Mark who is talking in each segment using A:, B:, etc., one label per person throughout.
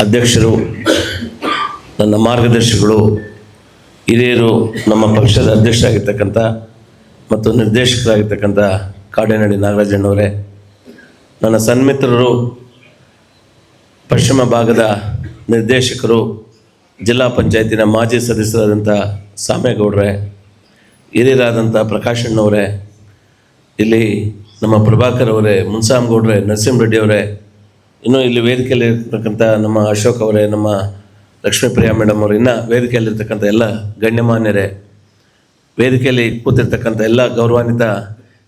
A: ಅಧ್ಯಕ್ಷರು, ನನ್ನ ಮಾರ್ಗದರ್ಶಿಗಳು, ಹಿರಿಯರು, ನಮ್ಮ ಪಕ್ಷದ ಅಧ್ಯಕ್ಷರಾಗಿರ್ತಕ್ಕಂಥ ಮತ್ತು ನಿರ್ದೇಶಕರಾಗಿರ್ತಕ್ಕಂಥ ಕಾಡೇನಹಳ್ಳಿ ನಾಗರಾಜಣ್ಣವರೇ, ನನ್ನ ಸನ್ಮಿತ್ರರು, ಪಶ್ಚಿಮ ಭಾಗದ ನಿರ್ದೇಶಕರು, ಜಿಲ್ಲಾ ಪಂಚಾಯತಿನ ಮಾಜಿ ಸದಸ್ಯರಾದಂಥ ಸಾಮೇಗೌಡರೇ, ಹಿರಿಯರಾದಂಥ ಪ್ರಕಾಶಣ್ಣವರೇ, ಇಲ್ಲಿ ನಮ್ಮ ಪ್ರಭಾಕರ್ ಅವರೇ, ಮುನ್ಸಾಮ್ಗೌಡ್ರೆ, ನರಸಿಂಹರೆಡ್ಡಿ ಅವರೇ, ಇನ್ನೂ ಇಲ್ಲಿ ವೇದಿಕೆಯಲ್ಲಿ ಇರ್ತಕ್ಕಂಥ ನಮ್ಮ ಅಶೋಕ್ ಅವರೇ, ನಮ್ಮ ಲಕ್ಷ್ಮೀಪ್ರಿಯಾ ಮೇಡಮ್ ಅವರು, ಇನ್ನು ವೇದಿಕೆಯಲ್ಲಿರ್ತಕ್ಕಂಥ ಎಲ್ಲ ಗಣ್ಯಮಾನ್ಯರೇ, ವೇದಿಕೆಯಲ್ಲಿ ಕೂತಿರ್ತಕ್ಕಂಥ ಎಲ್ಲ ಗೌರವಾನ್ವಿತ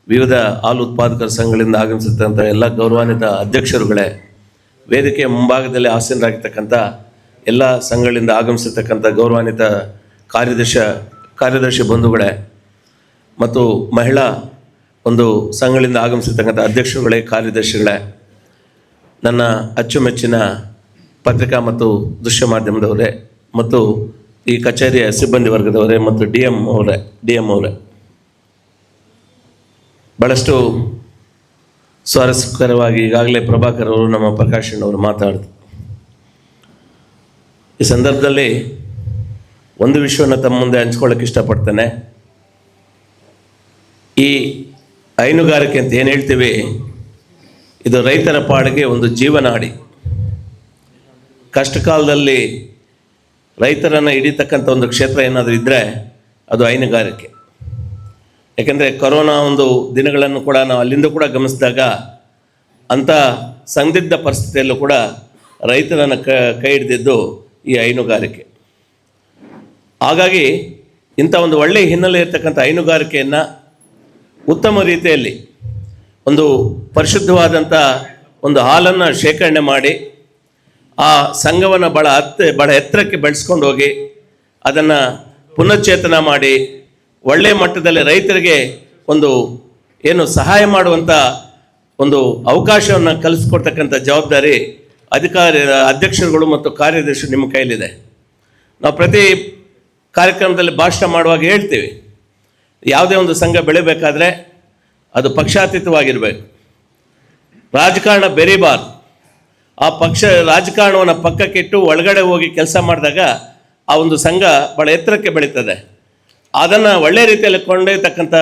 A: ವಿವಿಧ ಹಾಲು ಉತ್ಪಾದಕರ ಸಂಘಗಳಿಂದ ಆಗಮಿಸಿರ್ತಕ್ಕಂಥ ಎಲ್ಲ ಗೌರವಾನ್ವಿತ ಅಧ್ಯಕ್ಷರುಗಳೇ, ವೇದಿಕೆಯ ಮುಂಭಾಗದಲ್ಲಿ ಆಸೀನರಾಗಿರ್ತಕ್ಕಂಥ ಎಲ್ಲ ಸಂಘಗಳಿಂದ ಆಗಮಿಸಿರ್ತಕ್ಕಂಥ ಗೌರವಾನ್ವಿತ ಕಾರ್ಯದರ್ಶಿ ಬಂಧುಗಳೇ ಮತ್ತು ಮಹಿಳಾ ಒಂದು ಸಂಘಗಳಿಂದ ಆಗಮಿಸಿರ್ತಕ್ಕಂಥ ಅಧ್ಯಕ್ಷರುಗಳೇ, ಕಾರ್ಯದರ್ಶಿಗಳೇ, ನನ್ನ ಅಚ್ಚುಮೆಚ್ಚಿನ ಪತ್ರಿಕಾ ಮತ್ತು ದೃಶ್ಯ ಮಾಧ್ಯಮದವರೇ ಮತ್ತು ಈ ಕಚೇರಿಯ ಸಿಬ್ಬಂದಿ ವರ್ಗದವರೇ ಮತ್ತು ಡಿ ಎಮ್ ಅವರೇ, ಭಾಳಷ್ಟು ಸ್ವಾರಸ್ಯಕರವಾಗಿ ಈಗಾಗಲೇ ಪ್ರಭಾಕರ್ ಅವರು, ನಮ್ಮ ಪ್ರಕಾಶಣ್ಣವರು ಮಾತಾಡಿದ್ರು. ಈ ಸಂದರ್ಭದಲ್ಲಿ ಒಂದು ವಿಷಯವನ್ನು ತಮ್ಮ ಮುಂದೆ ಹಂಚ್ಕೊಳ್ಳೋಕೆ ಇಷ್ಟಪಡ್ತೇನೆ. ಈ ಹೈನುಗಾರಿಕೆ ಅಂತ ಏನು ಹೇಳ್ತೀವಿ, ಇದು ರೈತರ ಪಾಡಿಗೆ ಒಂದು ಜೀವನಾಡಿ. ಕಷ್ಟಕಾಲದಲ್ಲಿ ರೈತರನ್ನು ಹಿಡಿತಕ್ಕಂಥ ಒಂದು ಕ್ಷೇತ್ರ ಏನಾದರೂ ಇದ್ದರೆ ಅದು ಹೈನುಗಾರಿಕೆ. ಯಾಕೆಂದರೆ ಕೊರೋನಾ ಒಂದು ದಿನಗಳನ್ನು ಕೂಡ ನಾವು ಅಲ್ಲಿಂದ ಕೂಡ ಗಮನಿಸಿದಾಗ ಅಂಥ ಸಂದಿಗ್ಧ ಪರಿಸ್ಥಿತಿಯಲ್ಲೂ ಕೂಡ ರೈತರನ್ನು ಕೈ ಹಿಡಿದಿದ್ದು ಈ ಹೈನುಗಾರಿಕೆ. ಹಾಗಾಗಿ ಇಂಥ ಒಂದು ಒಳ್ಳೆಯ ಹಿನ್ನೆಲೆ ಇರತಕ್ಕಂಥ ಹೈನುಗಾರಿಕೆಯನ್ನು ಉತ್ತಮ ರೀತಿಯಲ್ಲಿ ಒಂದು ಪರಿಶುದ್ಧವಾದಂಥ ಒಂದು ಹಾಲನ್ನು ಶೇಖರಣೆ ಮಾಡಿ ಆ ಸಂಘವನ್ನು ಭಾಳ ಎತ್ತರಕ್ಕೆ ಬೆಳೆಸ್ಕೊಂಡು ಹೋಗಿ ಅದನ್ನು ಪುನಶ್ಚೇತನ ಮಾಡಿ ಒಳ್ಳೆಯ ಮಟ್ಟದಲ್ಲಿ ರೈತರಿಗೆ ಒಂದು ಏನು ಸಹಾಯ ಮಾಡುವಂಥ ಒಂದು ಅವಕಾಶವನ್ನು ಕಲಿಸ್ಕೊಡ್ತಕ್ಕಂಥ ಜವಾಬ್ದಾರಿ ಅಧ್ಯಕ್ಷರುಗಳು ಮತ್ತು ಕಾರ್ಯದರ್ಶಿ ನಿಮ್ಮ ಕೈಲಿದೆ. ನಾವು ಪ್ರತಿ ಕಾರ್ಯಕ್ರಮದಲ್ಲಿ ಭಾಷಣ ಮಾಡುವಾಗ ಹೇಳ್ತೀವಿ, ಯಾವುದೇ ಒಂದು ಸಂಘ ಬೆಳಿಬೇಕಾದ್ರೆ ಅದು ಪಕ್ಷಾತೀತವಾಗಿರಬೇಕು, ರಾಜಕಾರಣ ಬೆರೀಬಾರ್ದು. ಆ ರಾಜಕಾರಣವನ್ನು ಪಕ್ಕಕ್ಕಿಟ್ಟು ಒಳಗಡೆ ಹೋಗಿ ಕೆಲಸ ಮಾಡಿದಾಗ ಆ ಒಂದು ಸಂಘ ಭಾಳ ಎತ್ತರಕ್ಕೆ ಬೆಳೀತದೆ. ಅದನ್ನು ಒಳ್ಳೆಯ ರೀತಿಯಲ್ಲಿ ಕೊಂಡೊಯ್ಯತಕ್ಕಂಥ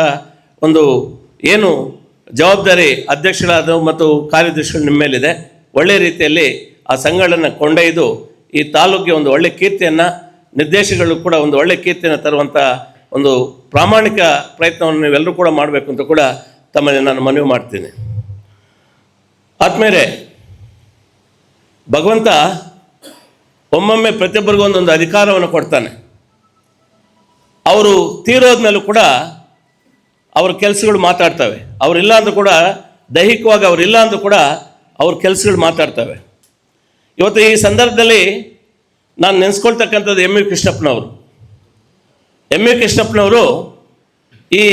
A: ಒಂದು ಏನು ಜವಾಬ್ದಾರಿ ಅಧ್ಯಕ್ಷರಾದ ಮತ್ತು ಕಾರ್ಯದರ್ಶಿಗಳು ನಿಮ್ಮ ಮೇಲಿದೆ. ಒಳ್ಳೆಯ ರೀತಿಯಲ್ಲಿ ಆ ಸಂಘಗಳನ್ನು ಕೊಂಡೊಯ್ದು ಈ ತಾಲೂಕಿಗೆ ಒಂದು ಒಳ್ಳೆಯ ಕೀರ್ತಿಯನ್ನು, ನಿರ್ದೇಶಕಗಳು ಕೂಡ ಒಂದು ಒಳ್ಳೆಯ ಕೀರ್ತಿಯನ್ನು ತರುವಂಥ ಒಂದು ಪ್ರಾಮಾಣಿಕ ಪ್ರಯತ್ನವನ್ನು ನೀವೆಲ್ಲರೂ ಕೂಡ ಮಾಡಬೇಕು ಅಂತ ಕೂಡ ತಮ್ಮಲ್ಲಿ ನಾನು ಮನವಿ ಮಾಡ್ತೀನಿ. ಆದ್ಮೇಲೆ ಭಗವಂತ ಒಮ್ಮೊಮ್ಮೆ ಪ್ರತಿಯೊಬ್ಬರಿಗೂ ಒಂದೊಂದು ಅಧಿಕಾರವನ್ನು ಕೊಡ್ತಾನೆ. ಅವರು ತೀರೋದ್ಮೇಲೂ ಕೂಡ ಅವ್ರ ಕೆಲಸಗಳು ಮಾತಾಡ್ತವೆ. ಅವರಿಲ್ಲ ಅಂದರೂ ಕೂಡ ದೈಹಿಕವಾಗಿ ಅವರಿಲ್ಲ ಅಂದರೂ ಕೂಡ ಅವ್ರ ಕೆಲಸಗಳು ಮಾತಾಡ್ತವೆ. ಇವತ್ತು ಈ ಸಂದರ್ಭದಲ್ಲಿ ನಾನು ನೆನೆಸ್ಕೊಳ್ತಕ್ಕಂಥದ್ದು ಎಂ ವಿ ಕೃಷ್ಣಪ್ಪನವರು ಈ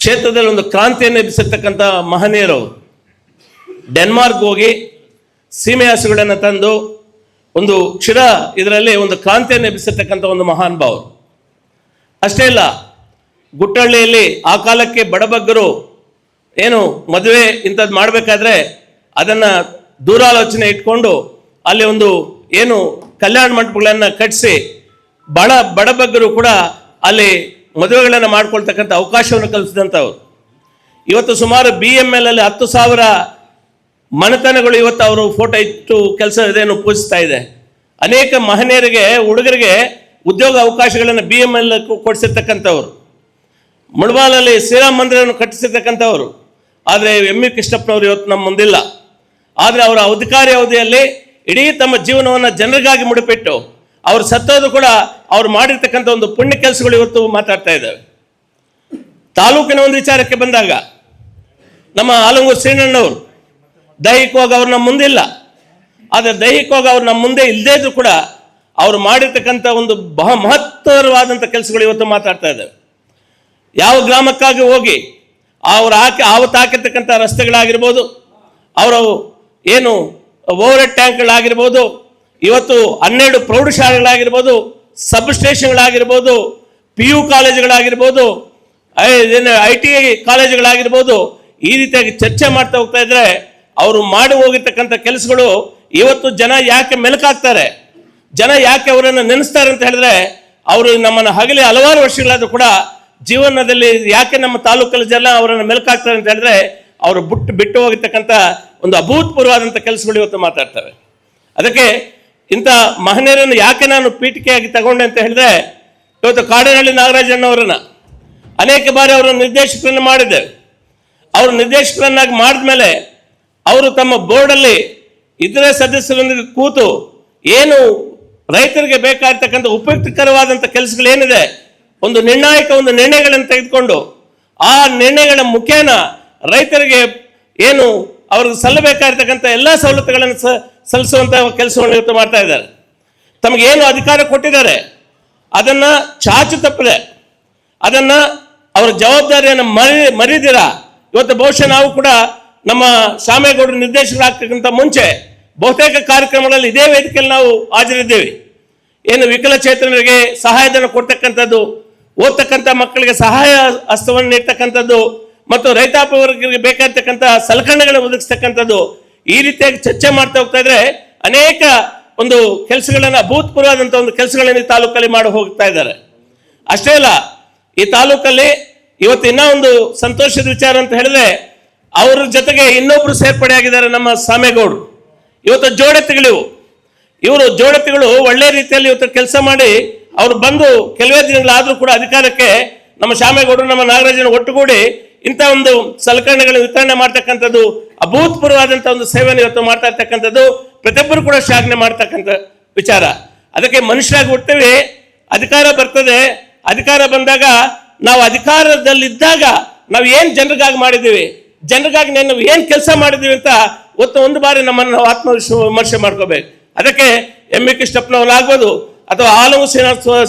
A: ಕ್ಷೇತ್ರದಲ್ಲಿ ಒಂದು ಕ್ರಾಂತಿಯನ್ನು ಎಬ್ಬಿಸಿರ್ತಕ್ಕಂಥ ಮಹನೀಯರವರು. ಡೆನ್ಮಾರ್ಕ್ ಹೋಗಿ ಸೀಮೆ ಹಸುಗಳನ್ನು ತಂದು ಒಂದು ಇದರಲ್ಲಿ ಒಂದು ಕ್ರಾಂತಿಯನ್ನು ಎಬ್ಬಿಸಿರ್ತಕ್ಕಂಥ ಒಂದು ಮಹಾನ್ ಭಾವರು. ಅಷ್ಟೇ ಇಲ್ಲ, ಗುಟ್ಟಹಳ್ಳಿಯಲ್ಲಿ ಆ ಕಾಲಕ್ಕೆ ಬಡಬಗ್ಗರು ಏನು ಮದುವೆ ಇಂಥದ್ದು ಮಾಡಬೇಕಾದ್ರೆ ಅದನ್ನು ದೂರಾಲೋಚನೆ ಇಟ್ಕೊಂಡು ಅಲ್ಲಿ ಒಂದು ಏನು ಕಲ್ಯಾಣ ಮಂಟಪಗಳನ್ನು ಕಟ್ಟಿಸಿ ಭಾಳ ಬಡಬಗ್ಗರು ಕೂಡ ಅಲ್ಲಿ ಮದುವೆಗಳನ್ನು ಮಾಡ್ಕೊಳ್ತಕ್ಕಂಥ ಅವಕಾಶವನ್ನು ಕಲ್ಪಿಸಿದಂಥವ್ರು. ಇವತ್ತು ಸುಮಾರು BML ಅಲ್ಲಿ 10,000 ಮನೆತನಗಳು ಇವತ್ತು ಅವರು ಫೋಟೋ ಇಟ್ಟು ಕೆಲಸ ಇದೇನು ಪೂಜಿಸ್ತಾ ಇದೆ. ಅನೇಕ ಮಹನೀಯರಿಗೆ, ಹುಡುಗರಿಗೆ ಉದ್ಯೋಗ ಅವಕಾಶಗಳನ್ನು BML ಕೊಡಿಸಿರ್ತಕ್ಕಂಥವ್ರು. ಮುಳಬಾಲಲ್ಲಿ ಶ್ರೀರಾಮ ಮಂದಿರವನ್ನು ಕಟ್ಟಿಸಿರ್ತಕ್ಕಂಥವ್ರು. ಆದರೆ ಎಂ ವಿ ಕೃಷ್ಣಪ್ಪನವರು ಇವತ್ತು ನಮ್ಮ ಮುಂದಿಲ್ಲ. ಆದರೆ ಅವರ ಅಧಿಕಾರಿ ಅವಧಿಯಲ್ಲಿ ಇಡೀ ತಮ್ಮ ಜೀವನವನ್ನು ಜನರಿಗಾಗಿ ಮುಡಿಪಿಟ್ಟು ಅವ್ರು ಸತ್ತೋದು ಕೂಡ ಅವ್ರು ಮಾಡಿರ್ತಕ್ಕಂಥ ಒಂದು ಪುಣ್ಯ ಕೆಲಸಗಳು ಇವತ್ತು ಮಾತಾಡ್ತಾ ಇದ್ದಾವೆ. ತಾಲೂಕಿನ ಒಂದು ವಿಚಾರಕ್ಕೆ ಬಂದಾಗ ನಮ್ಮ ಆಲಂಗೂರು ಶ್ರೀನಣ್ಣವರು ದೈಹಿಕವಾಗಿ ಅವ್ರು ನಮ್ಮ ಮುಂದಿಲ್ಲ. ಆದರೆ ದೈಹಿಕವಾಗಿ ಅವ್ರು ನಮ್ಮ ಮುಂದೆ ಇಲ್ಲದೇ ಇದ್ರು ಕೂಡ ಅವರು ಮಾಡಿರ್ತಕ್ಕಂಥ ಒಂದು ಮಹತ್ತರವಾದಂಥ ಕೆಲಸಗಳು ಇವತ್ತು ಮಾತಾಡ್ತಾ ಇದ್ದಾವೆ. ಯಾವ ಗ್ರಾಮಕ್ಕಾಗಿ ಹೋಗಿ ಆವತ್ತು ಹಾಕಿರ್ತಕ್ಕಂಥ ರಸ್ತೆಗಳಾಗಿರ್ಬೋದು, ಅವರು ಏನು ಓವರ್ ಹೆಡ್ ಟ್ಯಾಂಕ್ಗಳಾಗಿರ್ಬೋದು, ಇವತ್ತು 12 ಪ್ರೌಢಶಾಲೆಗಳಾಗಿರ್ಬೋದು, ಸಬ್ ಸ್ಟೇಷನ್ಗಳಾಗಿರ್ಬೋದು, PU ಕಾಲೇಜುಗಳಾಗಿರ್ಬೋದು, ITI ಕಾಲೇಜುಗಳಾಗಿರ್ಬೋದು, ಈ ರೀತಿಯಾಗಿ ಚರ್ಚೆ ಮಾಡ್ತಾ ಹೋಗ್ತಾ ಇದ್ರೆ ಅವರು ಮಾಡಿ ಹೋಗಿರ್ತಕ್ಕಂಥ ಕೆಲಸಗಳು ಇವತ್ತು ಜನ ಯಾಕೆ ಮೆಲುಕಾಗ್ತಾರೆ, ಜನ ಯಾಕೆ ಅವರನ್ನು ನೆನೆಸ್ತಾರೆ ಅಂತ ಹೇಳಿದ್ರೆ, ಅವರು ನಮ್ಮನ್ನು ಹಗಲಿ ಹಲವಾರು ವರ್ಷಗಳಾದ್ರೂ ಕೂಡ ಜೀವನದಲ್ಲಿ ಯಾಕೆ ನಮ್ಮ ತಾಲೂಕಲ್ಲಿ ಜನ ಅವರನ್ನು ಮೆಲುಕಾಗ್ತಾರೆ ಅಂತ ಹೇಳಿದ್ರೆ, ಅವರು ಬಿಟ್ಟು ಹೋಗಿರ್ತಕ್ಕಂಥ ಒಂದು ಅಭೂತಪೂರ್ವವಾದಂಥ ಕೆಲಸಗಳು ಇವತ್ತು ಮಾತಾಡ್ತವೆ. ಅದಕ್ಕೆ ಇಂಥ ಮಹನೀಯರನ್ನು ಯಾಕೆ ನಾನು ಪೀಠಿಕೆಯಾಗಿ ತಗೊಂಡೆ ಅಂತ ಹೇಳಿದ್ರೆ, ಇವತ್ತು ಕಾಡೇನಹಳ್ಳಿ ನಾಗರಾಜಣ್ಣವರನ್ನ ಅನೇಕ ಬಾರಿ ಅವರ ನಿರ್ದೇಶಕರನ್ನು ಮಾಡಿದ್ದೇವೆ. ಅವರು ನಿರ್ದೇಶಕರನ್ನಾಗಿ ಮಾಡಿದ್ಮೇಲೆ ಅವರು ತಮ್ಮ ಬೋರ್ಡಲ್ಲಿ ಇತರೆ ಸದಸ್ಯರೊಂದಿಗೆ ಕೂತು ಏನು ರೈತರಿಗೆ ಬೇಕಾಗಿರ್ತಕ್ಕಂಥ ಉಪಯುಕ್ತಕರವಾದಂಥ ಕೆಲಸಗಳೇನಿದೆ, ಒಂದು ನಿರ್ಣಯಗಳನ್ನು ತೆಗೆದುಕೊಂಡು ಆ ನಿರ್ಣಯಗಳ ಮುಖೇನ ರೈತರಿಗೆ ಏನು ಅವ್ರಿಗೆ ಸಲ್ಲಬೇಕಾಗಿರ್ತಕ್ಕಂಥ ಎಲ್ಲ ಸವಲತ್ತುಗಳನ್ನು ಸಲ್ಲಿಸುವಂಥ ಕೆಲಸವನ್ನು ಇವತ್ತು ಮಾಡ್ತಾ ಇದ್ದಾರೆ. ತಮಗೇನು ಅಧಿಕಾರ ಕೊಟ್ಟಿದ್ದಾರೆ ಅದನ್ನು ಚಾಚು ತಪ್ಪದೆ, ಅದನ್ನು ಅವರ ಜವಾಬ್ದಾರಿಯನ್ನು ಮರಿದಿರ ಇವತ್ತು ಬಹುಶಃ ನಾವು ಕೂಡ ನಮ್ಮ ಶಾಮೇಗೌಡರು ನಿರ್ದೇಶಕರಾಗ್ತಕ್ಕಂಥ ಮುಂಚೆ ಬಹುತೇಕ ಕಾರ್ಯಕ್ರಮಗಳಲ್ಲಿ ಇದೇ ವೇದಿಕೆಯಲ್ಲಿ ನಾವು ಹಾಜರಿದ್ದೇವೆ. ಏನು ವಿಕಲಚೇತನರಿಗೆ ಸಹಾಯಧನ ಕೊಡ್ತಕ್ಕಂಥದ್ದು, ಓದ್ತಕ್ಕಂಥ ಮಕ್ಕಳಿಗೆ ಸಹಾಯ ಹಸ್ತವನ್ನು ನೀಡ್ತಕ್ಕಂಥದ್ದು ಮತ್ತು ರೈತಾಪಿ ವರ್ಗರಿಗೆ ಬೇಕಾಗಿರ್ತಕ್ಕಂಥ ಸಲಕರಣೆಗಳನ್ನು ಒದಗಿಸ್ತಕ್ಕಂಥದ್ದು, ಈ ರೀತಿಯಾಗಿ ಚರ್ಚೆ ಮಾಡ್ತಾ ಹೋಗ್ತಾ ಇದ್ರೆ ಅನೇಕ ಒಂದು ಕೆಲಸಗಳನ್ನು ಅಭೂತಪೂರ್ವವಾದಂಥ ಒಂದು ಕೆಲಸಗಳನ್ನು ಈ ತಾಲೂಕಲ್ಲಿ ಮಾಡಿ ಹೋಗ್ತಾ ಇದ್ದಾರೆ. ಅಷ್ಟೇ ಅಲ್ಲ, ಈ ತಾಲೂಕಲ್ಲಿ ಇವತ್ತು ಇನ್ನೂ ಒಂದು ಸಂತೋಷದ ವಿಚಾರ ಅಂತ ಹೇಳಿದ್ರೆ, ಅವ್ರ ಜೊತೆಗೆ ಇನ್ನೊಬ್ರು ಸೇರ್ಪಡೆ ಆಗಿದ್ದಾರೆ ನಮ್ಮ ಸಾಮೇಗೌಡರು. ಇವತ್ತು ಇವರು ಜೋಡತಿಗಳು ಒಳ್ಳೆ ರೀತಿಯಲ್ಲಿ ಇವತ್ತು ಕೆಲಸ ಮಾಡಿ ಅವರು ಬಂದು ಕೆಲವೇ ದಿನಗಳಾದರೂ ಕೂಡ ಅಧಿಕಾರಕ್ಕೆ ನಮ್ಮ ಶಾಮೇಗೌಡರು ನಮ್ಮ ನಾಗರಾಜನ ಒಟ್ಟುಗೂಡಿ ಇಂಥ ಒಂದು ಸಲಕರಣೆಗಳನ್ನು ವಿತರಣೆ ಮಾಡ್ತಕ್ಕಂಥದ್ದು, ಅಭೂತಪೂರ್ವವಾದಂಥ ಒಂದು ಸೇವೆಯನ್ನು ಇವತ್ತು ಮಾಡ್ತಾ ಇರ್ತಕ್ಕಂಥದ್ದು ಪ್ರತಿಯೊಬ್ಬರು ಕೂಡ ಶ್ಲಾಘನೆ ಮಾಡ್ತಕ್ಕಂಥ ವಿಚಾರ. ಅದಕ್ಕೆ ಮನುಷ್ಯರಾಗಿ ಹುಡ್ತೇವೆ, ಅಧಿಕಾರ ಬರ್ತದೆ. ಅಧಿಕಾರ ಬಂದಾಗ ನಾವು ಅಧಿಕಾರದಲ್ಲಿದ್ದಾಗ ನಾವು ಏನು ಜನರಿಗಾಗಿ ಮಾಡಿದ್ದೀವಿ, ಜನರಿಗಾಗಿ ನಾವು ಏನು ಕೆಲಸ ಮಾಡಿದ್ದೀವಿ ಅಂತ ಒಂದು ಬಾರಿ ನಮ್ಮನ್ನು ನಾವು ವಿಮರ್ಶೆ ಮಾಡ್ಕೋಬೇಕು. ಅದಕ್ಕೆ ಎಂ.ವಿ. ಕೃಷ್ಣಪ್ಪನವರಾಗ್ಬೋದು ಅಥವಾ ಆಲಂಗು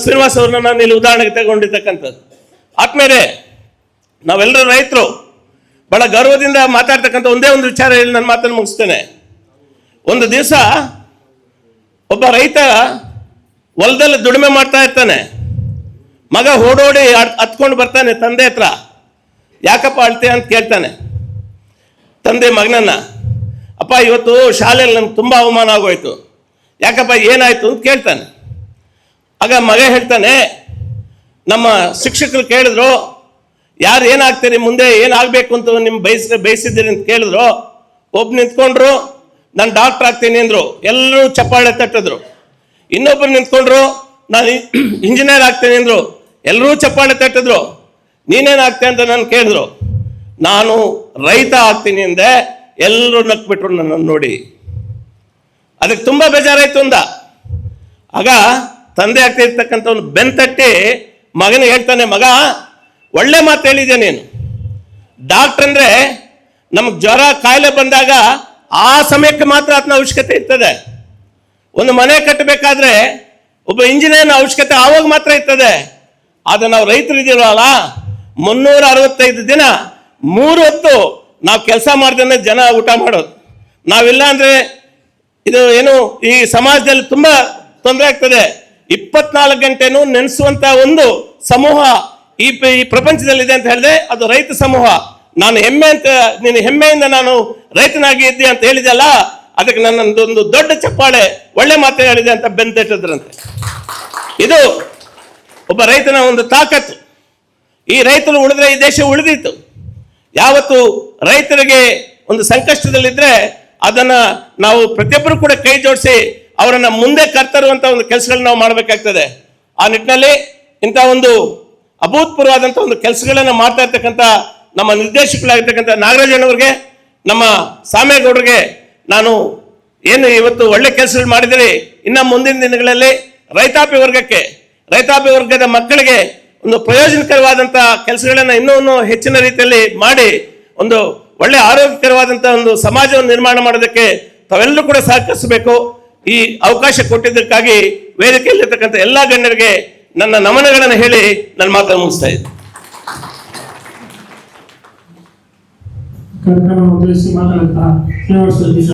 A: ಶ್ರೀನಿವಾಸ್ ಅವ್ರನ್ನ ನಾನು ಇಲ್ಲಿ ಉದಾಹರಣೆಗೆ ತಗೊಂಡಿರ್ತಕ್ಕಂಥದ್ದು. ಆದ್ಮೇಲೆ ನಾವೆಲ್ಲರೂ ರೈತರು ಬಹಳ ಗೌರವದಿಂದ ಮಾತಾಡ್ತಕ್ಕಂಥ ಒಂದೇ ಒಂದು ವಿಚಾರ ಹೇಳಿ ನನ್ನ ಮಾತನ್ನು ಮುಗಿಸ್ತೇನೆ. ಒಂದು ದಿವಸ ಒಬ್ಬ ರೈತ ಹೊಲದಲ್ಲಿ ದುಡಿಮೆ ಮಾಡ್ತಾ ಇರ್ತಾನೆ. ಮಗ ಓಡೋಡಿ ಹತ್ಕೊಂಡು ಬರ್ತಾನೆ ತಂದೆ ಹತ್ರ. ಯಾಕಪ್ಪ ಅಳ್ತೆ ಅಂತ ಕೇಳ್ತಾನೆ. ತಂದೆ ಮಗನನ್ನ, ಅಪ್ಪ ಇವತ್ತು ಶಾಲೆಯಲ್ಲಿ ನಮ್ಗೆ ತುಂಬ ಅವಮಾನ ಆಗೋಯ್ತು. ಯಾಕಪ್ಪ ಏನಾಯ್ತು ಅಂತ ಕೇಳ್ತಾನೆ. ಆಗ ಮಗ ಹೇಳ್ತಾನೆ, ನಮ್ಮ ಶಿಕ್ಷಕರು ಕೇಳಿದ್ರು, ಯಾರು ಏನಾಗ್ತೀರಿ ಮುಂದೆ ಏನಾಗಬೇಕು ಅಂತ ನಿಮ್ಮ ಬಯಸಿದ್ದೀರಿ ಅಂತ ಕೇಳಿದ್ರು. ಒಬ್ಬ ನಿಂತ್ಕೊಂಡ್ರು, ನಾನು ಡಾಕ್ಟರ್ ಆಗ್ತೀನಿ ಅಂದರು. ಎಲ್ಲರೂ ಚಪ್ಪಾಳೆ ತಟ್ಟಿದ್ರು. ಇನ್ನೊಬ್ಬರು ನಿಂತ್ಕೊಂಡ್ರು, ನಾನು ಇಂಜಿನಿಯರ್ ಆಗ್ತೀನಿ ಅಂದರು. ಎಲ್ಲರೂ ಚಪ್ಪಾಳೆ ತಟ್ಟಿದ್ರು. ನೀನೇನಾಗ್ತೆ ಅಂತ ನಾನು ಕೇಳಿದ್ರು. ನಾನು ರೈತ ಆಗ್ತೀನಿ ಅಂದೆ. ಎಲ್ಲರೂ ನಕ್ಬಿಟ್ರು ನನ್ನನ್ನು ನೋಡಿ. ಅದಕ್ಕೆ ತುಂಬ ಬೇಜಾರಾಯ್ತು ಅಂದ. ಆಗ ತಂದೆ ಆಗ್ತಾ ಇರ್ತಕ್ಕಂಥವ್ನು ಬೆನ್ತಟ್ಟಿ ಮಗನಿಗೆ ಹೇಳ್ತಾನೆ, ಮಗ ಒಳ್ಳೆ ಮಾತು ಹೇಳಿದ್ಯಾ ನೀನು. ಡಾಕ್ಟರ್ ಅಂದರೆ ನಮ್ಗೆ ಜ್ವರ ಕಾಯಿಲೆ ಬಂದಾಗ ಆ ಸಮಯಕ್ಕೆ ಮಾತ್ರ ಅದನ್ನ ಅವಶ್ಯಕತೆ ಇರ್ತದೆ. ಒಂದು ಮನೆ ಕಟ್ಟಬೇಕಾದ್ರೆ ಒಬ್ಬ ಇಂಜಿನಿಯರ್ನ ಅವಶ್ಯಕತೆ ಆವಾಗ ಮಾತ್ರ ಇರ್ತದೆ. ಆದರೆ ನಾವು ರೈತರು ಇದ್ದೀವಲ್ಲ, 365 ದಿನ 3 ಹೊತ್ತು ನಾವು ಕೆಲಸ ಮಾಡ್ದೇ ಜನ ಊಟ ಮಾಡೋದು. ನಾವಿಲ್ಲ ಅಂದರೆ ಇದು ಏನು ಈ ಸಮಾಜದಲ್ಲಿ ತುಂಬ ತೊಂದರೆ ಆಗ್ತದೆ. 24 ಗಂಟೆನೂ ನೆನೆಸುವಂಥ ಒಂದು ಸಮೂಹ ಈ ಪ್ರಪಂಚದಲ್ಲಿದೆ ಅಂತ ಹೇಳಿದೆ, ಅದು ರೈತ ಸಮೂಹ. ನೀನು ಹೆಮ್ಮೆಯಿಂದ ನಾನು ರೈತನಾಗಿ ಇದ್ದೆ ಅಂತ ಹೇಳಿದೆಲ್ಲ, ಅದಕ್ಕೆ ನನ್ನೊಂದು ದೊಡ್ಡ ಚಪ್ಪಾಳೆ, ಒಳ್ಳೆ ಮಾತು ಹೇಳಿದೆ ಅಂತ ಬೆಂತಟ್ಟಿದ್ರಂತೆ. ಇದು ಒಬ್ಬ ರೈತನ ಒಂದು ತಾಕತ್ತು. ಈ ರೈತರು ಉಳಿದ್ರೆ ಈ ದೇಶ ಉಳಿದಿತ್ತು. ಯಾವತ್ತು ರೈತರಿಗೆ ಒಂದು ಸಂಕಷ್ಟದಲ್ಲಿದ್ದರೆ ಅದನ್ನು ನಾವು ಪ್ರತಿಯೊಬ್ಬರು ಕೂಡ ಕೈ ಜೋಡಿಸಿ ಅವರನ್ನು ಮುಂದೆ ಕರ್ತರುವಂಥ ಒಂದು ಕೆಲಸಗಳನ್ನ ನಾವು ಮಾಡಬೇಕಾಗ್ತದೆ. ಆ ನಿಟ್ಟಿನಲ್ಲಿ ಇಂಥ ಒಂದು ಅಭೂತಪೂರ್ವವಾದಂಥ ಒಂದು ಕೆಲಸಗಳನ್ನು ಮಾಡ್ತಾ ಇರ್ತಕ್ಕಂಥ ನಮ್ಮ ನಿರ್ದೇಶಕರಾಗಿರ್ತಕ್ಕಂಥ ನಾಗರಾಜಣ್ಣವ್ರಿಗೆ, ನಮ್ಮ ಸಾಮೇಗೌಡರಿಗೆ ನಾನು ಏನು ಇವತ್ತು ಒಳ್ಳೆ ಕೆಲಸಗಳು ಮಾಡಿದಿರಿ, ಇನ್ನು ಮುಂದಿನ ದಿನಗಳಲ್ಲಿ ರೈತಾಪಿ ವರ್ಗದ ಮಕ್ಕಳಿಗೆ ಒಂದು ಪ್ರಯೋಜನಕರವಾದಂಥ ಕೆಲಸಗಳನ್ನು ಇನ್ನೂ ಹೆಚ್ಚಿನ ರೀತಿಯಲ್ಲಿ ಮಾಡಿ ಒಂದು ಒಳ್ಳೆ ಆರೋಗ್ಯಕರವಾದಂಥ ಒಂದು ಸಮಾಜವನ್ನು ನಿರ್ಮಾಣ ಮಾಡೋದಕ್ಕೆ ತಾವೆಲ್ಲರೂ ಕೂಡ ಸಹಕರಿಸಬೇಕು. ಈ ಅವಕಾಶ ಕೊಟ್ಟಿದ್ದಕ್ಕಾಗಿ ವೇದಿಕೆಯಲ್ಲಿರ್ತಕ್ಕಂಥ ಎಲ್ಲ ಗಣ್ಯರಿಗೆ ನನ್ನ ನಮನಗಳನ್ನು ಹೇಳಿ ನನ್ನ ಮಾತನ್ನು ಮುಗಿಸ್ತಾ ಇದ್ದೆ.
B: ಕಾರ್ಯಕ್ರಮ ಉದ್ದೇಶಿಸಿ ಮಾತನಾಡುತ್ತಾ